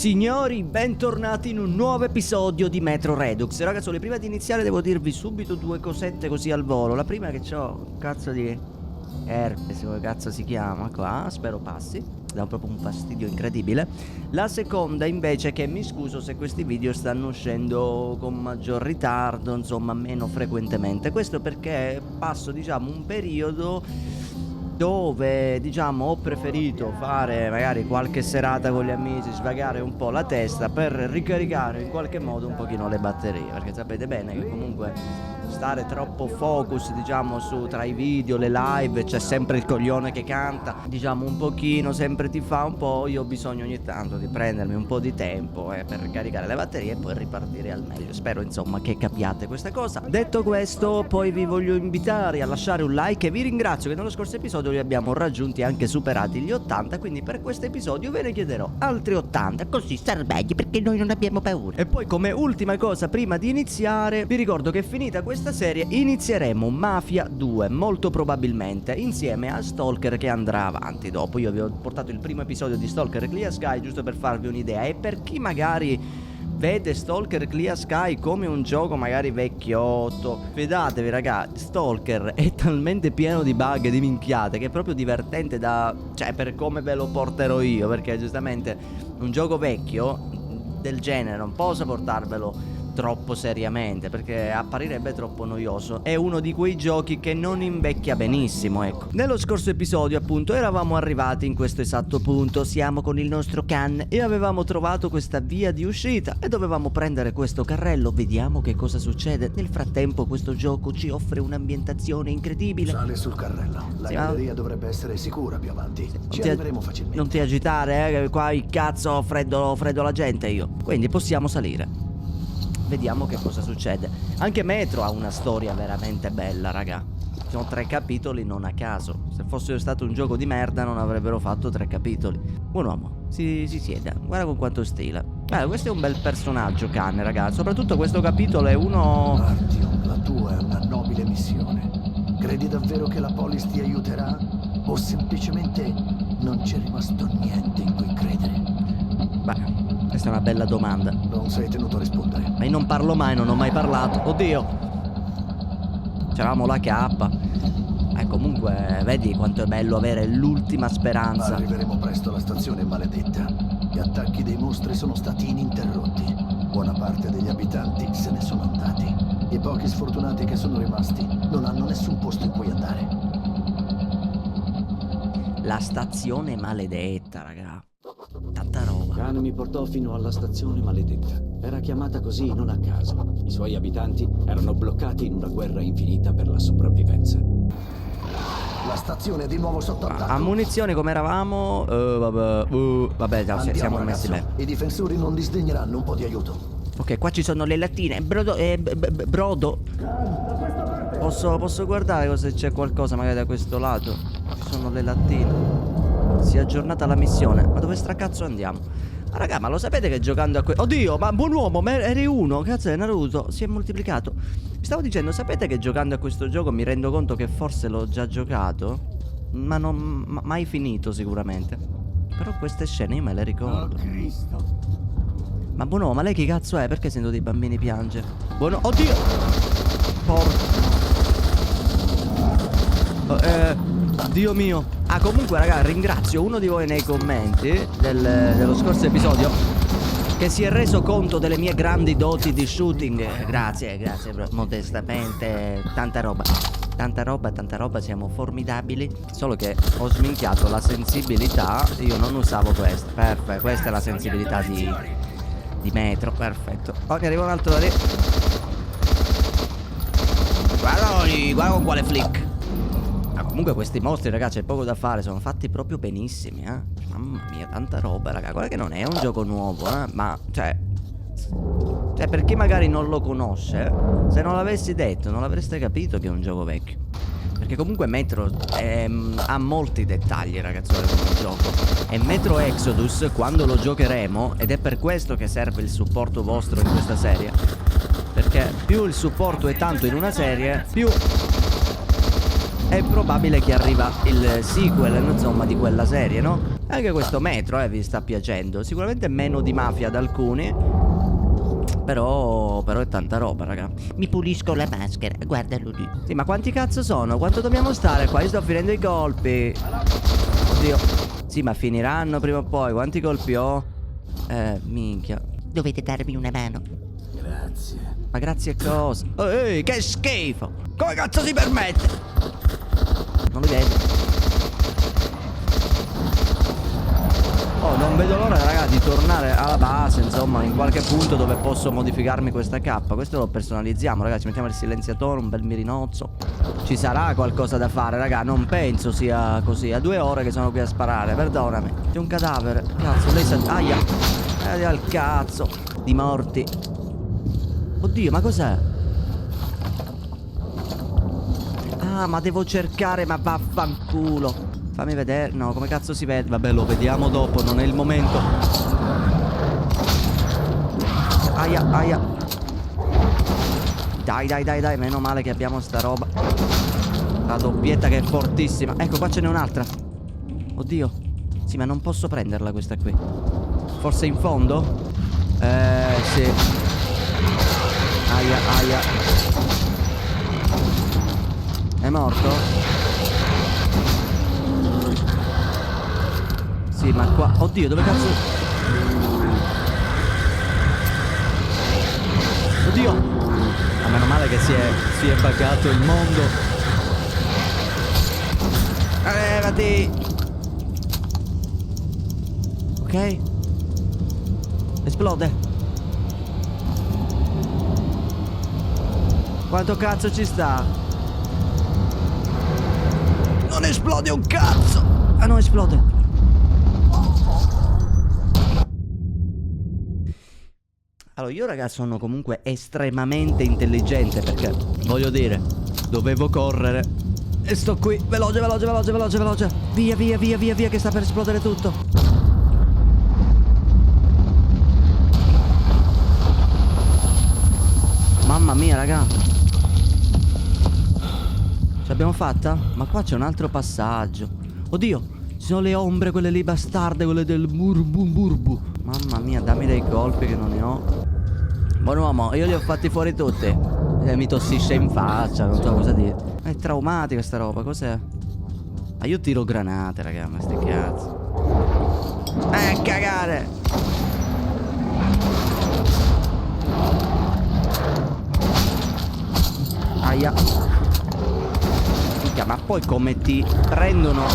Signori, bentornati in un nuovo episodio di Metro Redux. Ragazzi, prima di iniziare devo dirvi subito due cosette così al volo. La prima è che c'ho un cazzo di herpes, come cazzo si chiama qua, spero passi, dà proprio un fastidio incredibile. La seconda invece è che mi scuso se questi video stanno uscendo con maggior ritardo, insomma meno frequentemente. Questo perché passo, diciamo, un periodo dove, diciamo, ho preferito fare magari qualche serata con gli amici, svagare un po' la testa per ricaricare in qualche modo un pochino le batterie, perché sapete bene che comunque stare troppo focus, diciamo, su tra i video, le live, c'è sempre il coglione che canta, diciamo, un pochino, sempre ti fa un po'. Io ho bisogno ogni tanto di prendermi un po' di tempo per caricare le batterie e poi ripartire al meglio. Spero insomma che capiate questa cosa. Detto questo, poi vi voglio invitare a lasciare un like e vi ringrazio che nello scorso episodio li abbiamo raggiunti e anche superati gli 80, quindi per questo episodio ve ne chiederò altri 80, così sarmegli, perché noi non abbiamo paura. E poi, come ultima cosa prima di iniziare, vi ricordo che finita questa serie inizieremo Mafia 2, molto probabilmente insieme a Stalker, che andrà avanti dopo. Io vi ho portato il primo episodio di Stalker Clear Sky giusto per farvi un'idea, e per chi magari vede Stalker Clear Sky come un gioco magari vecchiotto, fidatevi ragazzi, Stalker è talmente pieno di bug e di minchiate che è proprio divertente cioè, per come ve lo porterò io, perché giustamente un gioco vecchio del genere non posso portarvelo troppo seriamente, perché apparirebbe troppo noioso. È uno di quei giochi che non invecchia benissimo, ecco. Nello scorso episodio appunto eravamo arrivati in questo esatto punto, siamo con il nostro can e avevamo trovato questa via di uscita e dovevamo prendere questo carrello. Vediamo che cosa succede. Nel frattempo questo gioco ci offre un'ambientazione incredibile. Sale sul carrello, la galleria dovrebbe essere sicura più avanti. Ci arriveremo facilmente. Non ti agitare, che qua il cazzo freddo la gente io. Quindi possiamo salire. Vediamo che cosa succede. Anche Metro ha una storia veramente bella, raga. Sono 3 capitoli non a caso. Se fosse stato un gioco di merda non avrebbero fatto 3 capitoli. Buon uomo, si sieda. Guarda con quanto stile. Questo è un bel personaggio, cane, ragazzi. Soprattutto questo capitolo è uno... Artyom, la tua è una nobile missione. Credi davvero che la Polis ti aiuterà? O semplicemente non c'è rimasto niente in cui credere? Beh, questa è una bella domanda. Non sei tenuto a rispondere. Ma io non parlo mai, non ho mai parlato. Oddio, c'eravamo la K. Comunque, vedi quanto è bello avere l'ultima speranza. Arriveremo presto alla stazione maledetta. Gli attacchi dei mostri sono stati ininterrotti. Buona parte degli abitanti se ne sono andati. I pochi sfortunati che sono rimasti non hanno nessun posto in cui andare. La stazione maledetta, raga. Tanta roba. Khan mi portò fino alla stazione maledetta. Era chiamata così non a caso. I suoi abitanti erano bloccati in una guerra infinita per la sopravvivenza. La stazione è di nuovo sotto attacco. A munizioni come eravamo? Vabbè, già, siamo messi bene. I difensori non disdegneranno un po' di aiuto. Ok, qua ci sono le lattine. Brodo. Posso guardare se c'è qualcosa magari da questo lato? Ci sono le lattine. Si è aggiornata la missione. Ma dove stracazzo andiamo? Ma raga, ma lo sapete che giocando a oddio, ma buon uomo, ma eri uno. Cazzo, è Naruto, si è moltiplicato. Vi stavo dicendo, sapete che giocando a questo gioco mi rendo conto che forse l'ho già giocato, ma non mai finito sicuramente. Però queste scene io me le ricordo. Oh Cristo. Ma buon uomo, ma lei chi cazzo è? Perché sento dei bambini piangere? Buono, oddio. Dio mio. Comunque raga, ringrazio uno di voi nei commenti dello scorso episodio che si è reso conto delle mie grandi doti di shooting. Grazie bro, modestamente. Tanta roba, siamo formidabili. Solo che ho sminchiato la sensibilità. Io non usavo questa. Perfetto, questa è la sensibilità di Metro. Perfetto. Ne arriva un altro da lì. Guarda con quale flick. Comunque questi mostri, ragazzi, c'è poco da fare. Sono fatti proprio benissimi, Mamma mia, tanta roba, raga. Guarda che non è un gioco nuovo, ma cioè per chi magari non lo conosce, se non l'avessi detto non l'avreste capito che è un gioco vecchio. Perché comunque Metro ha molti dettagli, ragazzi, come gioco. E Metro Exodus, quando lo giocheremo, ed è per questo che serve il supporto vostro in questa serie, perché più il supporto è tanto in una serie, più è probabile che arriva il sequel, insomma, di quella serie, no? Anche questo metro, vi sta piacendo. Sicuramente meno di mafia ad alcuni, però è tanta roba, raga. Mi pulisco la maschera, guardalo lì. Sì, ma quanti cazzo sono? Quanto dobbiamo stare qua? Io sto finendo i colpi. Oddio. Sì, ma finiranno prima o poi. Quanti colpi ho? Minchia. Dovete darmi una mano. Grazie. Ma grazie a cosa? Ehi, che schifo! Come cazzo si permette? Non li vedo. Oh, non vedo l'ora, raga, di tornare alla base, insomma, in qualche punto dove posso modificarmi questa K. Questo lo personalizziamo, ragazzi. Mettiamo il silenziatore, un bel mirinozzo. Ci sarà qualcosa da fare, raga. Non penso sia così. A 2 ore che sono qui a sparare, perdonami. C'è un cadavere. Cazzo, lei sa... Aia. Al cazzo. Di morti. Oddio, ma cos'è? Ah, ma devo cercare, ma vaffanculo. Fammi vedere. No, come cazzo si vede? Vabbè, lo vediamo dopo, non è il momento. Aia, aia. Dai, meno male che abbiamo sta roba. La doppietta che è fortissima. Ecco, qua ce n'è un'altra. Oddio. Sì, ma non posso prenderla questa qui. Forse in fondo? Sì. Aia. È morto? Sì, ma qua... Oddio, dove cazzo... Oddio! Ma meno male che si è buggato il mondo. Levati! Ok. Esplode. Quanto cazzo ci sta? Non esplode un cazzo! Ah no, esplode. Allora, io ragazzi sono comunque estremamente intelligente perché, voglio dire, dovevo correre e sto qui, veloce. Via che sta per esplodere tutto. Mamma mia, raga. Ce l'abbiamo fatta? Ma qua c'è un altro passaggio. Oddio, ci sono le ombre, quelle lì bastarde, quelle del burbu. Mamma mia, dammi dei colpi che non ne ho. Buon uomo, io li ho fatti fuori tutti. Mi tossisce in faccia, non so cosa dire. È traumatica sta roba, cos'è? Ma io tiro granate, raga, ma ste cazzo. Cagare! Aia. Mica, ma poi come ti prendono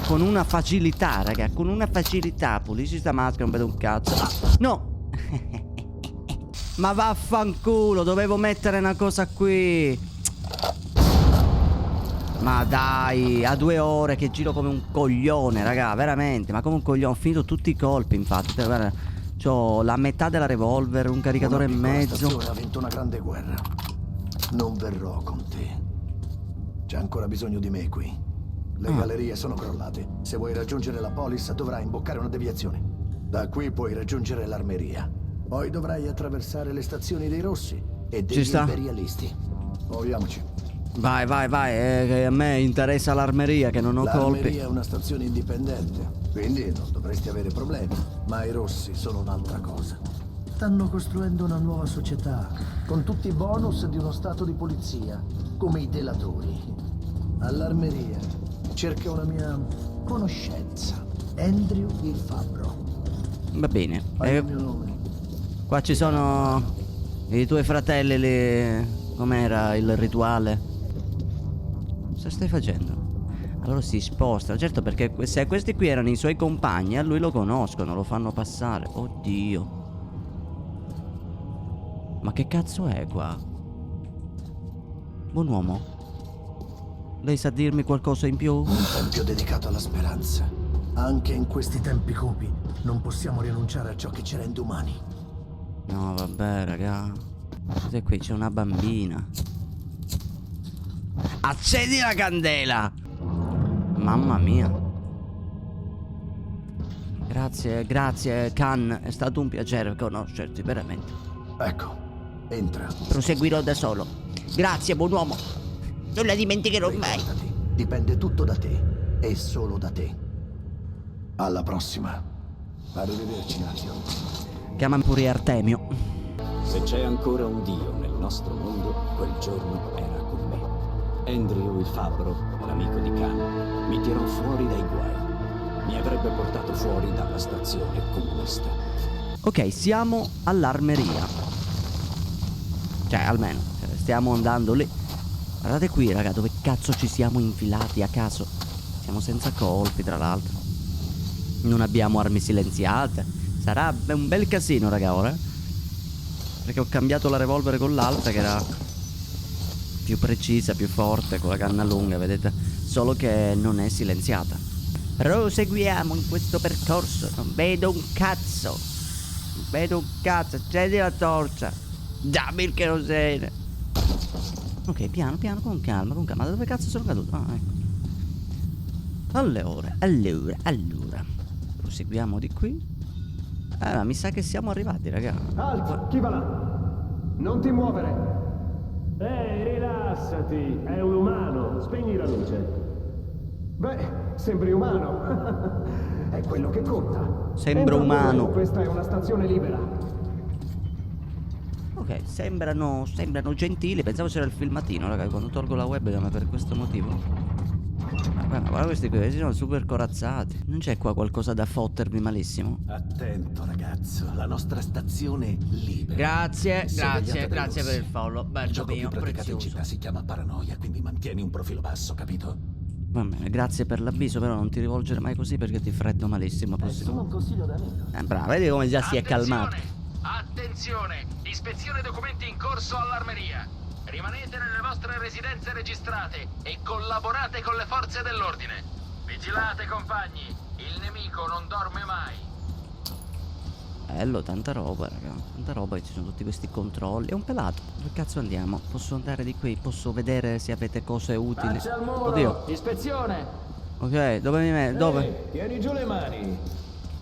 con una facilità, raga, con una facilità. Pulisci sta maschera, non vedo un cazzo. Ah, no! Ma vaffanculo, dovevo mettere una cosa qui. Ma dai, a 2 ore che giro come un coglione, raga, veramente. Ma come un coglione, ho finito tutti i colpi, infatti. Guarda, c'ho la metà della revolver, un caricatore e mezzo. Ha vinto una grande guerra. Non verrò con te. C'è ancora bisogno di me qui. Le gallerie sono crollate. Se vuoi raggiungere la polis dovrai imboccare una deviazione. Da qui puoi raggiungere l'armeria. Poi dovrai attraversare le stazioni dei Rossi e degli imperialisti. Muoviamoci. Vai, che a me interessa l'armeria, che non ho colpi. L'armeria è una stazione indipendente, quindi non dovresti avere problemi. Ma i Rossi sono un'altra cosa. Stanno costruendo una nuova società, con tutti i bonus di uno stato di polizia, come i delatori. All'armeria cerca una mia conoscenza, Andrew il Fabbro. Va bene. Fai il mio nome. Qua ci sono i tuoi fratelli lì. Com'era il rituale? Cosa stai facendo? Allora si spostano. Certo, perché se questi qui erano i suoi compagni, a lui lo conoscono, lo fanno passare. Oddio. Ma che cazzo è qua? Buon uomo, lei sa dirmi qualcosa in più? Un tempio dedicato alla speranza. Anche in questi tempi cupi non possiamo rinunciare a ciò che ci rende umani. No, vabbè, raga. Cos'è qui? C'è una bambina. Accendi la candela! Mamma mia. Grazie, Khan. È stato un piacere conoscerti, veramente. Ecco, entra. Proseguirò da solo. Grazie, buon uomo. Non la dimenticherò mai. Ricordati, dipende tutto da te e solo da te. Alla prossima. Arrivederci, Alio. Chiamami pure Artemio. Se c'è ancora un dio nel nostro mondo, quel giorno era con me. Andrew il fabbro, l'amico di Khan, mi tirò fuori dai guai. Mi avrebbe portato fuori dalla stazione comunista. Ok, siamo all'armeria. Cioè, almeno, stiamo andando lì. Guardate qui, raga, dove cazzo ci siamo infilati a caso. Siamo senza colpi, tra l'altro. Non abbiamo armi silenziate. Sarà un bel casino, raga, ora. Perché ho cambiato la revolver con l'altra, che era più precisa, più forte, con la canna lunga, vedete? Solo che non è silenziata. Proseguiamo in questo percorso. Non vedo un cazzo. Non vedo un cazzo. Accendi la torcia. Dammi il kerosene. Ok, piano, piano, con calma, con calma. Da dove cazzo sono caduto? Ah, ecco. Allora. Proseguiamo di qui. Ma mi sa che siamo arrivati, raga. Alt, chi va là? Non ti muovere. Rilassati, è un umano. Spegni la luce. Beh, sembri umano. È quello che conta. Sembra umano. Questa è una stazione libera. Ok, sembrano gentili. Pensavo c'era il filmatino, raga. Quando tolgo la webcam per questo motivo. Ma guarda questi qui, sono super corazzati. Non c'è qua qualcosa da fottermi malissimo? Attento, ragazzo. La nostra stazione libera. Grazie Sorvegliata dai per rossi. il follow. Il Bello gioco mio, più praticato in prezioso. città si chiama paranoia, quindi mantieni un profilo basso, capito? Va bene, grazie per l'avviso, però non ti rivolgere mai così perché ti freddo malissimo. Solo un consiglio da amico. Bravo, vedi come già si è calmato. Attenzione! Ispezione documenti in corso all'armeria. Rimanete nelle vostre residenze registrate e collaborate con le forze dell'ordine. Vigilate, compagni. Il nemico non dorme mai. Bello, tanta roba, raga. Tanta roba, ci sono tutti questi controlli. È un pelato. Dove cazzo andiamo? Posso andare di qui? Posso vedere se avete cose utili? Faccia al muro. Oddio. Ispezione. Ok, dove mi metto? Dove? Tieni giù le mani.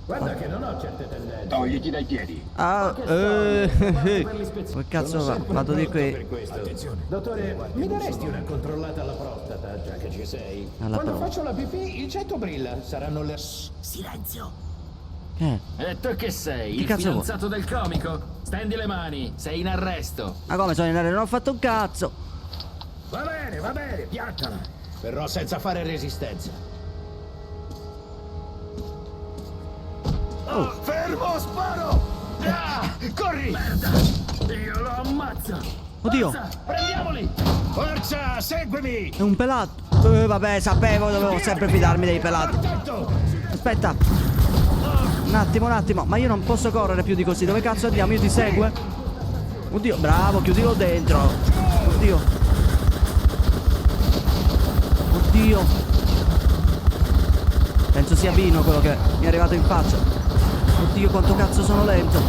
Guarda che non ho certe tendenze. Togliti dai piedi. Ah, Per l'ispezione. Dove cazzo va? Vado di qui. Attenzione. Dottore, mi daresti una controllata alla prostata, già che ci sei? Alla Quando prostata. faccio la pipì, il getto brilla. Saranno le... E tu che sei? Che Il cazzo fidanzato del comico? Stendi le mani, sei in arresto. Ma come sono in aria? Non ho fatto un cazzo. Va bene, piattala. Verrò senza fare resistenza. Fermo, sparo! Corri! Merda! Io lo ammazzo! Oddio, Prendiamoli! Forza, seguimi! è un pelato. Vabbè, sapevo, dovevo sempre fidarmi dei pelati. Attento! Aspetta. Un attimo. Ma io non posso correre più di così. Dove cazzo andiamo? Io ti seguo? Oddio, bravo, chiudilo dentro. Oddio. Penso sia Vino quello che mi è arrivato in faccia. Oddio, quanto cazzo sono lento.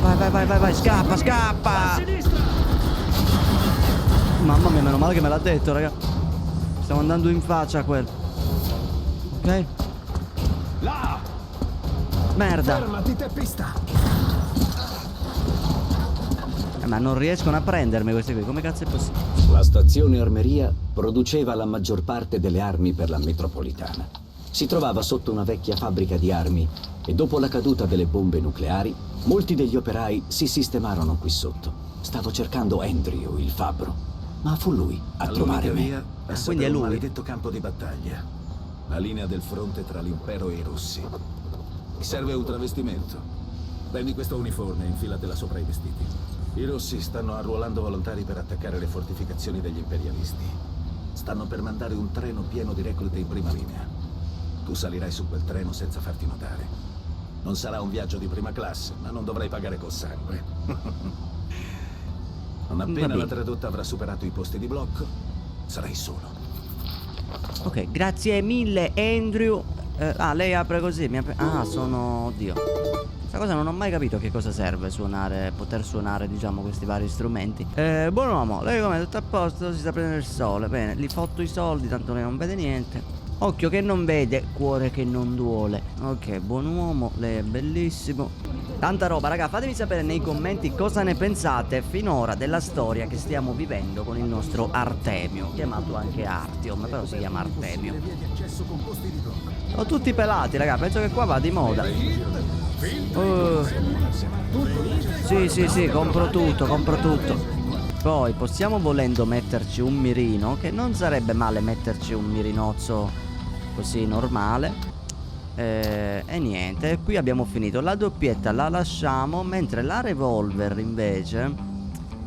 Vai, scappa. Mamma mia, meno male che me l'ha detto, raga. Stiamo andando in faccia a quello. Ok? Là! Merda. Fermati, teppista! Ma non riescono a prendermi questi qui. Come cazzo è possibile? La stazione armeria produceva la maggior parte delle armi per la metropolitana. Si trovava sotto una vecchia fabbrica di armi e dopo la caduta delle bombe nucleari, molti degli operai si sistemarono qui sotto. Stavo cercando Andrew, il fabbro, ma fu lui a trovare me. È Quindi è un lui. maledetto campo di battaglia. La linea del fronte tra l'impero e i russi. Mi serve un travestimento. Prendi questo uniforme e infilatela sopra i vestiti. I russi stanno arruolando volontari per attaccare le fortificazioni degli imperialisti. Stanno per mandare un treno pieno di reclute in prima linea. Tu salirai su quel treno senza farti notare. Non sarà un viaggio di prima classe, ma non dovrai pagare col sangue. Non appena la tradotta avrà superato i posti di blocco, sarai solo. Ok, grazie mille Andrew. Lei apre così, sono... Oddio. Questa cosa non ho mai capito che cosa serve suonare, poter suonare, diciamo, questi vari strumenti. Buon uomo, lei come? Tutto a posto? Si sta prendendo il sole. Bene, gli fotto i soldi, tanto lei non vede niente. Occhio che non vede, cuore che non duole. Ok, buon uomo, lei è bellissimo. Tanta roba, raga, fatemi sapere nei commenti cosa ne pensate finora della storia che stiamo vivendo con il nostro Artemio, chiamato anche Artyom, però si chiama Artemio. Sono tutti pelati, raga, penso che qua va di moda. Sì, compro tutto. Poi possiamo, volendo, metterci un mirino, che non sarebbe male metterci un mirinozzo così normale. E niente, qui abbiamo finito. La doppietta la lasciamo, mentre la revolver invece,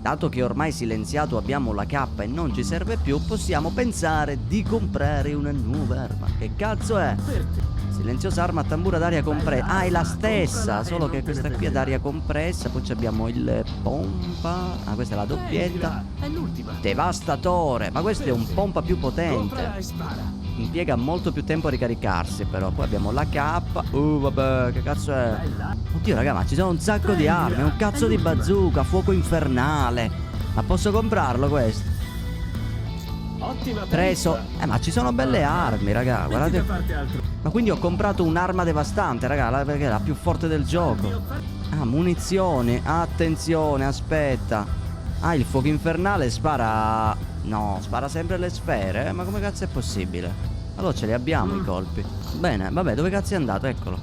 dato che ormai silenziato abbiamo la K e non ci serve più, possiamo pensare di comprare una nuova arma. Che cazzo è? Silenziosa arma a tambura d'aria compressa. Ah, è la stessa, solo che questa qui è d'aria compressa. Poi abbiamo il pompa. Ah, questa è la doppietta. Devastatore. Ma questo è un pompa più potente. Impiega molto più tempo a ricaricarsi, però. Poi abbiamo la K. Vabbè, che cazzo è? Oddio, raga, ma ci sono un sacco di armi. Un cazzo di bazooka, fuoco infernale. Ma posso comprarlo questo? Preso. Ma ci sono belle armi, raga, guardate. Ma quindi ho comprato un'arma devastante, raga, perché è la più forte del gioco. Ah, munizioni. Attenzione, aspetta. Ah, il fuoco infernale spara... No, spara sempre le sfere. Ma come cazzo è possibile? Allora ce li abbiamo i colpi. Bene, vabbè, dove cazzo è andato? Eccolo.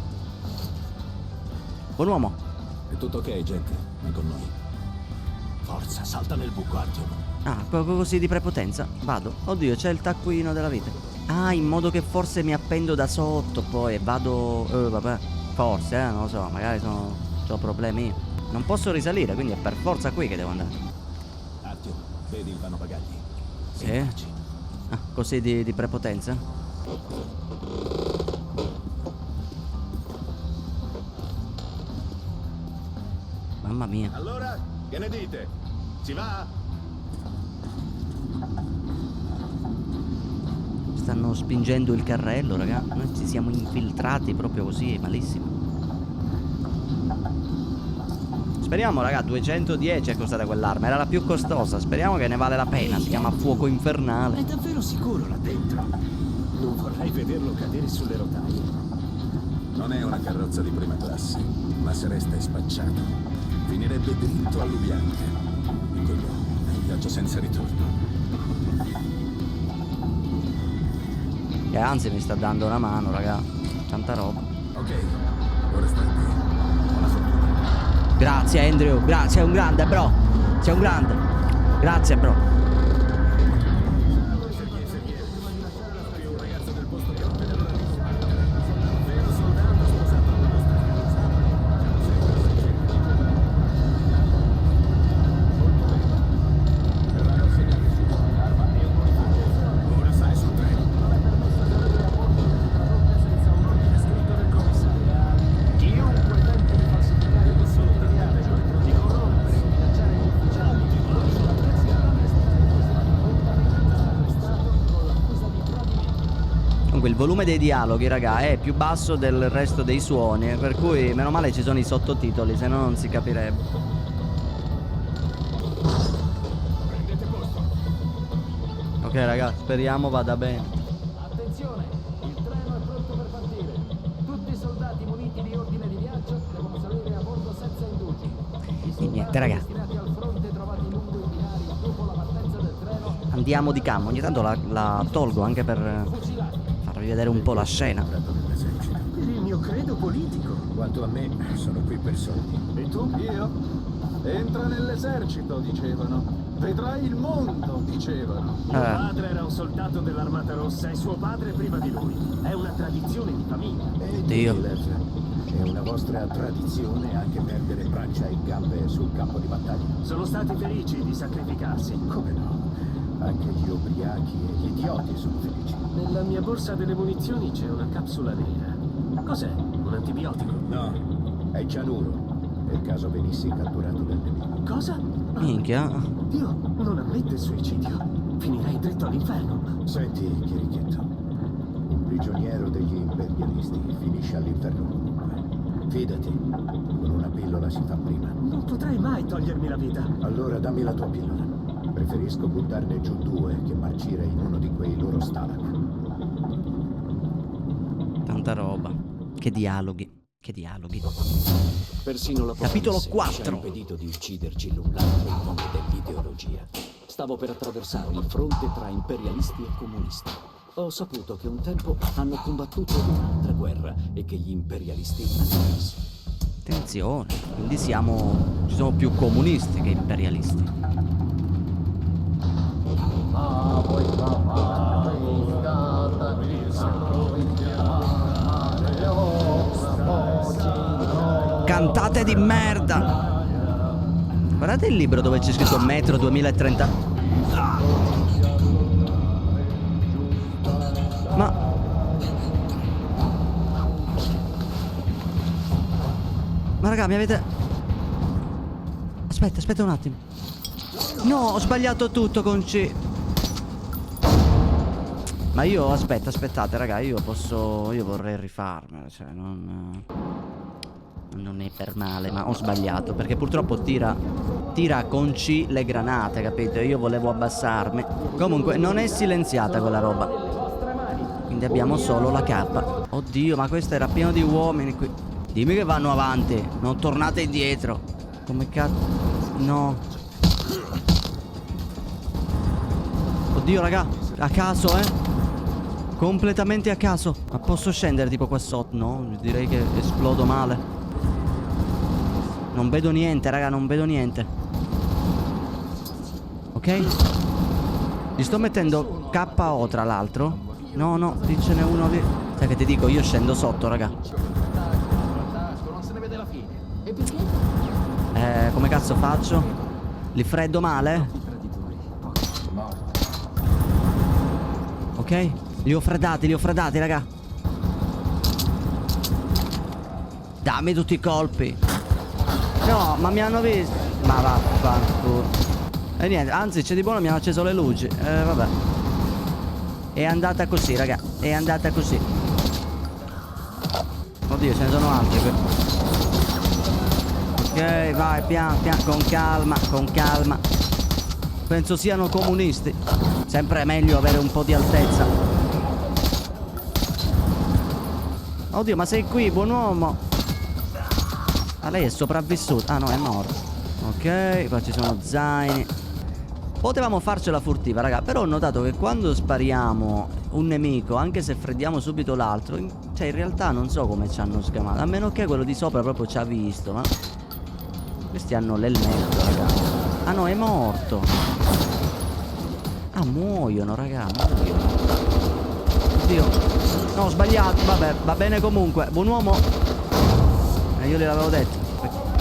Buon uomo. È tutto ok, gente? Vieni con noi. Forza, salta nel buco, Artyom. Ah, proprio così di prepotenza? Vado. Oddio, c'è il taccuino della vita. Ah, in modo che forse mi appendo da sotto poi e vado... vabbè. Forse, non lo so, magari ho problemi io. Non posso risalire, quindi è per forza qui che devo andare. Artyom, vedi il vano bagagli? Sì? Ah, così di prepotenza? Mamma mia. Allora, che ne dite? Si va? Stanno spingendo il carrello, raga. Noi ci siamo infiltrati proprio così, malissimo. Speriamo, raga, 210 è costata quell'arma. Era la più costosa. Speriamo che ne vale la pena. Si chiama fuoco infernale. È davvero sicuro là dentro? Non vorrei vederlo cadere sulle rotaie. Non è una carrozza di prima classe, ma se resta spacciato, finirebbe dritto all'Ubianca. E quello è un viaggio senza ritorno. E anzi mi sta dando una mano, raga. Tanta roba. Ok, ora stai qui. Buona fortuna. Grazie Andrew, grazie, sei un grande bro. Sei un grande. Grazie bro. Il volume dei dialoghi, raga, è più basso del resto dei suoni, per cui meno male ci sono i sottotitoli, se no non si capirebbe. Ok, raga, speriamo vada bene. Attenzione, il treno è pronto per partire. Tutti i soldati muniti di ordine di viaggio devono salire a bordo senza indugi. E niente, raga. Destinati al fronte trovati lungo i binari dopo la partenza del treno. Andiamo di cam, ogni tanto la tolgo anche per farvi vedere un po' la scena. Per il mio credo politico. Quanto a me, sono qui per soldi. E tu? Io? Entra nell'esercito, dicevano. Vedrai il mondo, dicevano. Mio padre era un soldato dell'Armata Rossa e suo padre prima di lui. È una tradizione di famiglia. Dio. È una vostra tradizione anche perdere braccia e gambe sul campo di battaglia? Sono stati felici di sacrificarsi. Come no? Anche gli ubriachi e gli idioti sono felici. Nella mia borsa delle munizioni c'è una capsula nera. Cos'è? Un antibiotico? No, è cianuro. Nel caso venissi catturato dal nemico. Cosa? Minchia. Dio, non ammette il suicidio. Finirei dritto all'inferno. Senti, chierichetto. Un prigioniero degli imperialisti finisce all'inferno comunque. Fidati, con una pillola si fa prima. Non potrei mai togliermi la vita. Allora dammi la tua pillola. Preferisco buttarne giù 2 che marcire in uno di quei loro Stalag. Tanta roba. Che dialoghi. Che dialoghi. Persino Capitolo l'Apocalisse 4. ci ha impedito di ucciderci l'un l'altro in nome dell'ideologia. Stavo per attraversare il fronte tra imperialisti e comunisti. Ho saputo che un tempo hanno combattuto un'altra guerra e che gli imperialisti hanno perso. Attenzione, quindi ci sono più comunisti che imperialisti. Cantate di merda! Guardate il libro dove c'è scritto Metro 2030. Ma raga, mi avete... Aspetta un attimo. No, ho sbagliato tutto con C. Ma io, aspettate raga, io vorrei rifarmela, cioè non è per male, ma ho sbagliato, perché purtroppo tira con C le granate, capito? Io volevo abbassarmi. Comunque non è silenziata quella roba, quindi abbiamo solo la K. Oddio, ma questo era pieno di uomini qui. Dimmi che vanno avanti, non tornate indietro. Come cazzo? No. Oddio raga, a caso completamente a caso. Ma posso scendere tipo qua sotto? No, direi che esplodo male. Non vedo niente raga, non vedo niente. Ok? Gli sto mettendo KO tra l'altro. No, lì ce n'è uno lì. Sai che ti dico, io scendo sotto raga. Come cazzo faccio? Li freddo male? Ok? Li ho freddati raga. Dammi tutti i colpi. No, ma mi hanno visto. Ma vaffanculo. E niente, anzi c'è di buono, mi hanno acceso le luci. Vabbè. È andata così raga. È andata così. Oddio, ce ne sono altri qui. Ok, vai, piano, con calma. Penso siano comunisti. Sempre è meglio avere un po' di altezza. Oddio, ma sei qui, buon uomo. Ma lei è sopravvissuta. Ah no, è morto. Ok, qua ci sono zaini. Potevamo farcela furtiva, raga. Però ho notato che quando spariamo un nemico, anche se freddiamo subito l'altro, cioè in realtà non so come ci hanno scamato. A meno che quello di sopra proprio ci ha visto, ma questi hanno l'elmetto, raga. Ah no, è morto. Ah, muoiono, raga, muoiono. Oddio. No, ho sbagliato. Vabbè, va bene comunque. Buon uomo. Io gliel'avevo detto.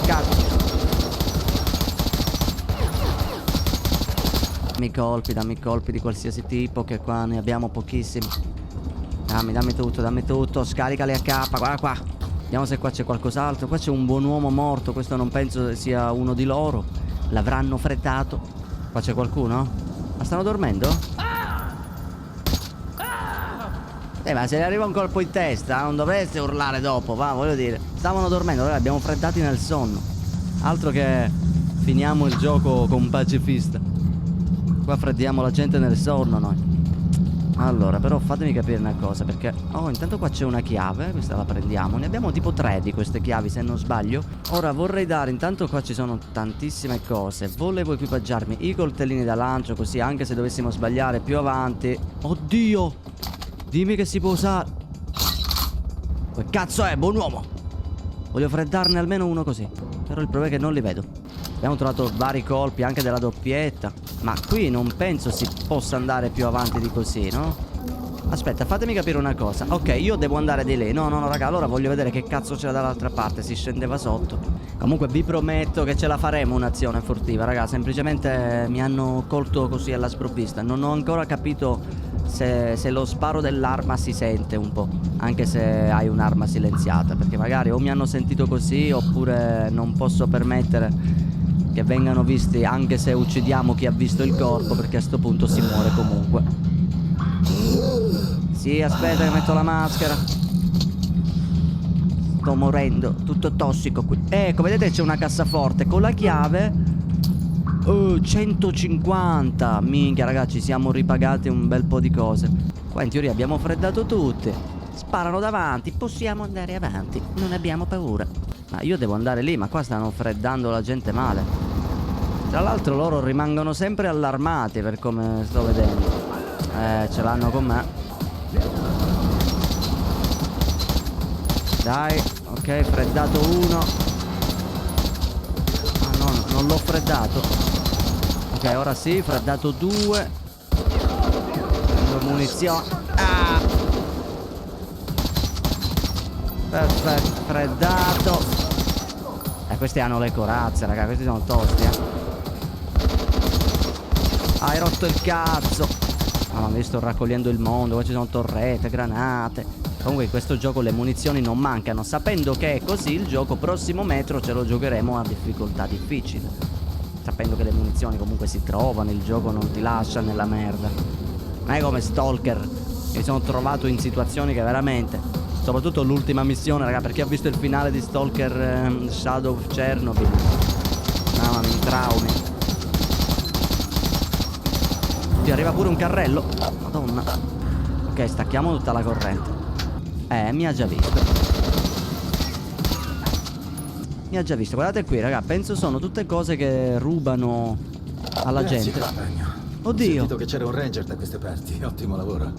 Cazzo. Dammi colpi di qualsiasi tipo, che qua ne abbiamo pochissimi. Dammi tutto. Scaricali a K, guarda qua. Vediamo se qua c'è qualcos'altro. Qua c'è un buon uomo morto. Questo non penso sia uno di loro. L'avranno freddato. Qua c'è qualcuno? Ma stanno dormendo? Ma se gli arriva un colpo in testa non dovreste urlare dopo, va, voglio dire. Stavano dormendo, allora li abbiamo freddati nel sonno. Altro che finiamo il gioco con un pacifista. Qua freddiamo la gente nel sonno noi. Allora, però fatemi capire una cosa, perché... Oh, intanto qua c'è una chiave, questa la prendiamo. Ne abbiamo tipo 3 di queste chiavi, se non sbaglio. Ora vorrei dare... Intanto qua ci sono tantissime cose. Volevo equipaggiarmi i coltellini da lancio, così anche se dovessimo sbagliare più avanti... Oddio! Dimmi che si può usare. Che cazzo è, buon uomo? Voglio freddarne almeno uno così. Però il problema è che non li vedo. Abbiamo trovato vari colpi anche della doppietta. Ma qui non penso si possa andare più avanti di così, no? Aspetta, fatemi capire una cosa. Ok, io devo andare di lì. No, raga, allora voglio vedere che cazzo c'era dall'altra parte. Si scendeva sotto. Comunque vi prometto che ce la faremo un'azione furtiva, raga. Semplicemente mi hanno colto così alla sprovvista. Non ho ancora capito se lo sparo dell'arma si sente un po', anche se hai un'arma silenziata, perché magari o mi hanno sentito così, oppure non posso permettere che vengano visti anche se uccidiamo chi ha visto il corpo, perché a sto punto si muore comunque. Sì, aspetta che metto la maschera. Sto morendo, tutto tossico qui. Ecco, vedete c'è una cassaforte con la chiave. 150. Minchia ragazzi, siamo ripagati un bel po' di cose. Qua in teoria abbiamo freddato tutti. Sparano davanti. Possiamo andare avanti, non abbiamo paura. Ma io devo andare lì, ma qua stanno freddando la gente male. Tra l'altro loro rimangono sempre allarmati per come sto vedendo. Ce l'hanno con me. Dai, ok, freddato uno. Ah no, non l'ho freddato. Ok, ora sì, freddato 2. Prendo munizioni. Ah! Perfetto, freddato. Questi hanno le corazze, raga, questi sono tosti, Hai rotto il cazzo. Ah, ma mi sto raccogliendo il mondo. Qua ci sono torrette, granate. Comunque in questo gioco le munizioni non mancano. Sapendo che è così, il gioco prossimo Metro ce lo giocheremo a difficoltà difficile. Sapendo che le munizioni comunque si trovano, il gioco non ti lascia nella merda. Non è come Stalker. Mi sono trovato in situazioni che veramente, soprattutto l'ultima missione, raga, perché ho visto il finale di Stalker Shadow of Chernobyl. Mamma mia, traumi. Ti arriva pure un carrello. Madonna. Ok, stacchiamo tutta la corrente. Mi ha già visto. Mi ha già visto. Guardate qui, raga, penso sono tutte cose che rubano alla gente. Ho Oddio. sentito che c'era un ranger da queste parti. Ottimo lavoro.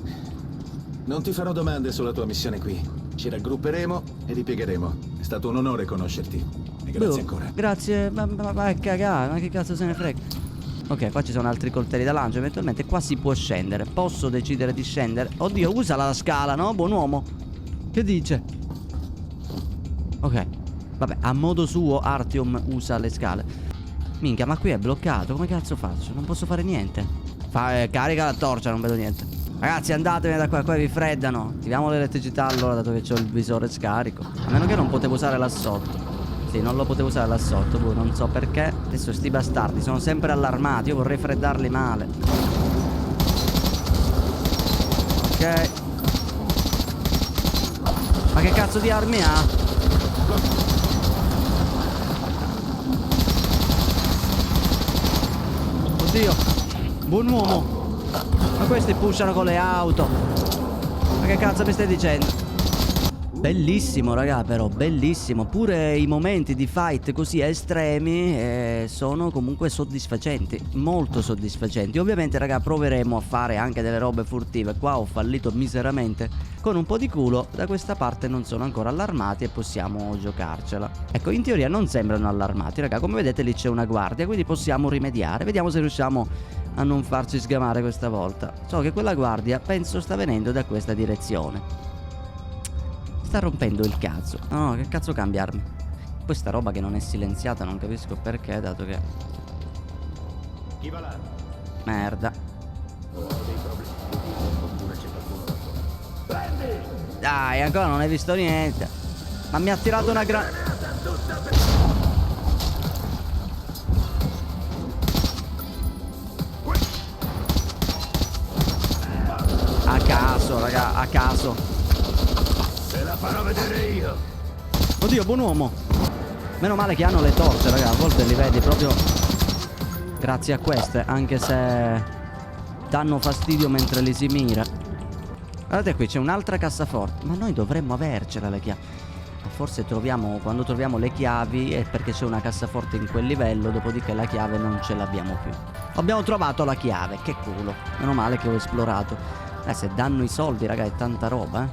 Non ti farò domande sulla tua missione qui. Ci raggrupperemo e ripiegheremo. È stato un onore conoscerti. E grazie ancora. Grazie, ma vai a cagare, ma che cazzo se ne frega. Ok, qua ci sono altri coltelli da lancio. Eventualmente qua si può scendere. Posso decidere di scendere. Oddio, usa la scala, no? Buon uomo. Che dice? Ok. Vabbè, a modo suo Artyom usa le scale. Minchia, ma qui è bloccato. Come cazzo faccio? Non posso fare niente. Carica la torcia, non vedo niente. Ragazzi, andatevene da qua, qua vi freddano. Attiviamo l'elettricità allora, dato che ho il visore scarico. A meno che non potevo usare là sotto. Sì, non lo potevo usare là sotto, boh, non so perché. Adesso sti bastardi sono sempre allarmati. Io vorrei freddarli male. Ok. Ma che cazzo di armi ha? Oddio. Buon uomo. Ma questi pushano con le auto. Ma che cazzo mi stai dicendo? Bellissimo, raga, però, bellissimo. Pure i momenti di fight così estremi sono comunque soddisfacenti. Molto soddisfacenti. Ovviamente, raga, proveremo a fare anche delle robe furtive. Qua ho fallito miseramente. Con un po' di culo, da questa parte non sono ancora allarmati e possiamo giocarcela. Ecco, in teoria non sembrano allarmati, raga. Come vedete lì c'è una guardia, quindi possiamo rimediare. Vediamo se riusciamo a non farci sgamare questa volta. So che quella guardia, penso, sta venendo da questa direzione. Sta rompendo il cazzo. No, che cazzo cambiarmi? Questa roba che non è silenziata non capisco perché, dato che... Chi va là? Merda. Dai, ancora non hai visto niente. Ma mi ha tirato una gran... A caso, raga, a caso. Farò vedere io. Oddio, buon uomo. Meno male che hanno le torce, raga. A volte li vedi proprio grazie a queste, anche se danno fastidio mentre li si mira. Guardate qui, c'è un'altra cassaforte. Ma noi dovremmo avercela le chiavi. Forse quando troviamo le chiavi è perché c'è una cassaforte in quel livello. Dopodiché la chiave non ce l'abbiamo più. Abbiamo trovato la chiave, che culo. Meno male che ho esplorato. Se danno i soldi, raga, è tanta roba,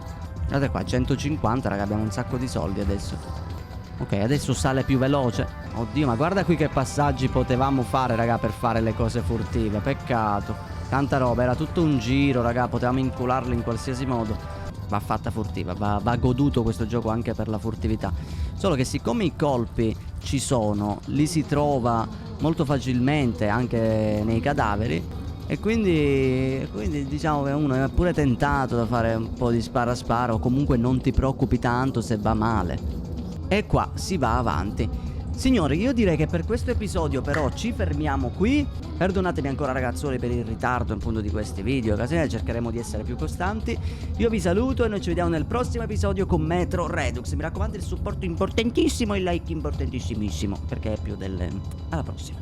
Guardate qua, 150, raga, abbiamo un sacco di soldi adesso. Ok, adesso sale più veloce. Oddio, ma guarda qui che passaggi potevamo fare, raga, per fare le cose furtive. Peccato. Tanta roba, era tutto un giro, raga, potevamo incularli in qualsiasi modo. Va fatta furtiva, va goduto questo gioco anche per la furtività. Solo che siccome i colpi ci sono, li si trova molto facilmente anche nei cadaveri. E quindi diciamo che uno è pure tentato da fare un po' di spara spara, o comunque non ti preoccupi tanto se va male. E qua si va avanti. Signori, io direi che per questo episodio però ci fermiamo qui. Perdonatemi ancora, ragazzoli, per il ritardo appunto di questi video. Casomai cercheremo di essere più costanti. Io vi saluto e noi ci vediamo nel prossimo episodio con Metro Redux. Mi raccomando, il supporto importantissimo e il like importantissimissimo, perché è più delle... Alla prossima.